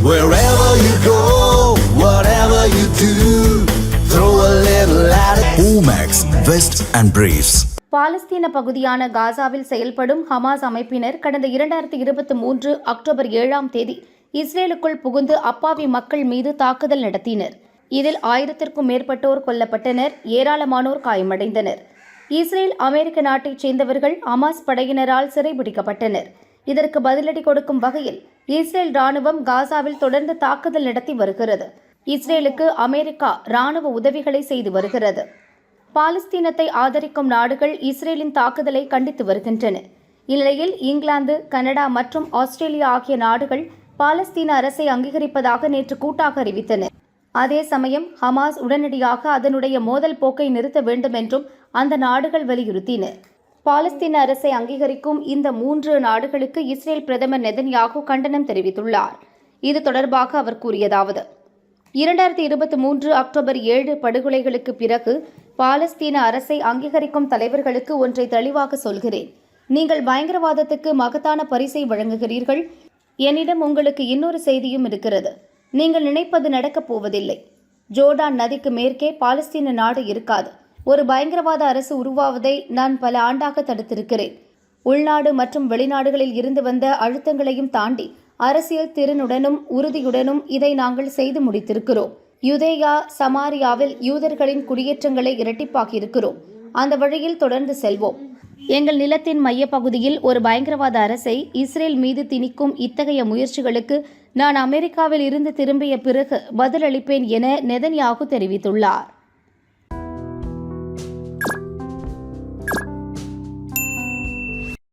Wherever you go, whatever you do, throw a little at it. Omax, Vest and Briefs. பாலஸ்தீன பகுதியான காசாவில் செயல்படும் Hamas அமைப்பினர் கடந்த 2023 October 7ஆம் தேதி இஸ்ரேலுக்குள் புகுந்து அப்பாவி மக்கள் மீது தாக்குதல் நடத்தினர். இதில் 1000க்கும் மேற்பட்டோர் கொல்லப்பட்டனர், ஏராளமானோர் காயமடைந்தனர். இஸ்ரேல், அமெரிக்க நாட்டைச் சேர்ந்தவர்கள் ஹமாஸ் படையினரால் சிறைபிடிக்கப்பட்டனர். இதற்கு பதிலடி கொடுக்கும் வகையில் இஸ்ரேல் ராணுவம் காசாவில் தொடர்ந்து தாக்குதல் நடத்தி வருகிறது. இஸ்ரேலுக்கு அமெரிக்கா ராணுவ உதவிகளை செய்து வருகிறது. பாலஸ்தீனத்தை ஆதரிக்கும் நாடுகள் இஸ்ரேலின் தாக்குதலை கண்டித்து வருகின்றன. இந்நிலையில் இங்கிலாந்து, கனடா மற்றும் ஆஸ்திரேலியா ஆகிய நாடுகள் பாலஸ்தீன அரசை அங்கீகரிப்பதாக நேற்று கூட்டாக அறிவித்தன. அதே சமயம் ஹமாஸ் உடனடியாக அதனுடைய மோதல் போக்கை நிறுத்த வேண்டும் என்றும் அந்த நாடுகள் வலியுறுத்தின. பாலஸ்தீன அரசை அங்கீகரிக்கும் இந்த 3 நாடுகளுக்கு இஸ்ரேல் பிரதமர் நெதன்யாகு கண்டனம் தெரிவித்துள்ளார். இது தொடர்பாக அவர் கூறியதாவது: 2023 அக்டோபர் 7 படுகொலைகளுக்கு பிறகு பாலஸ்தீன அரசை அங்கீகரிக்கும் தலைவர்களுக்கு ஒன்றை தெளிவாக சொல்கிறேன். நீங்கள் பயங்கரவாதத்துக்கு மகத்தான பரிசை வழங்குகிறீர்கள். என்னிடம் உங்களுக்கு இன்னொரு செய்தியும் இருக்கிறது. நீங்கள் நினைப்பது நடக்கப் போவதில்லை. ஜோர்டான் நதிக்கு மேற்கே பாலஸ்தீன நாடு இருக்காது. ஒரு பயங்கரவாத அரசு உருவாவதை நான் பல ஆண்டாக தடுத்திருக்கிறேன். உள்நாடு மற்றும் வெளிநாடுகளில் இருந்து வந்த அழுத்தங்களையும் தாண்டி அரசியல் திறனுடனும் உறுதியுடனும் இதை நாங்கள் செய்து முடித்திருக்கிறோம். யூதேயா, சமாரியாவில் யூதர்களின் குடியேற்றங்களை இரட்டிப்பாக்கியிருக்கிறோம். அந்த வழியில் தொடர்ந்து செல்வோம். எங்கள் நிலத்தின் மையப்பகுதியில் ஒரு பயங்கரவாத அரசை இஸ்ரேல் மீது திணிக்கும் இத்தகைய முயற்சிகளுக்கு நான் அமெரிக்காவில் இருந்து திரும்பிய பிறகு பதிலளிப்பேன் என நெதன்யாகு தெரிவித்துள்ளார்.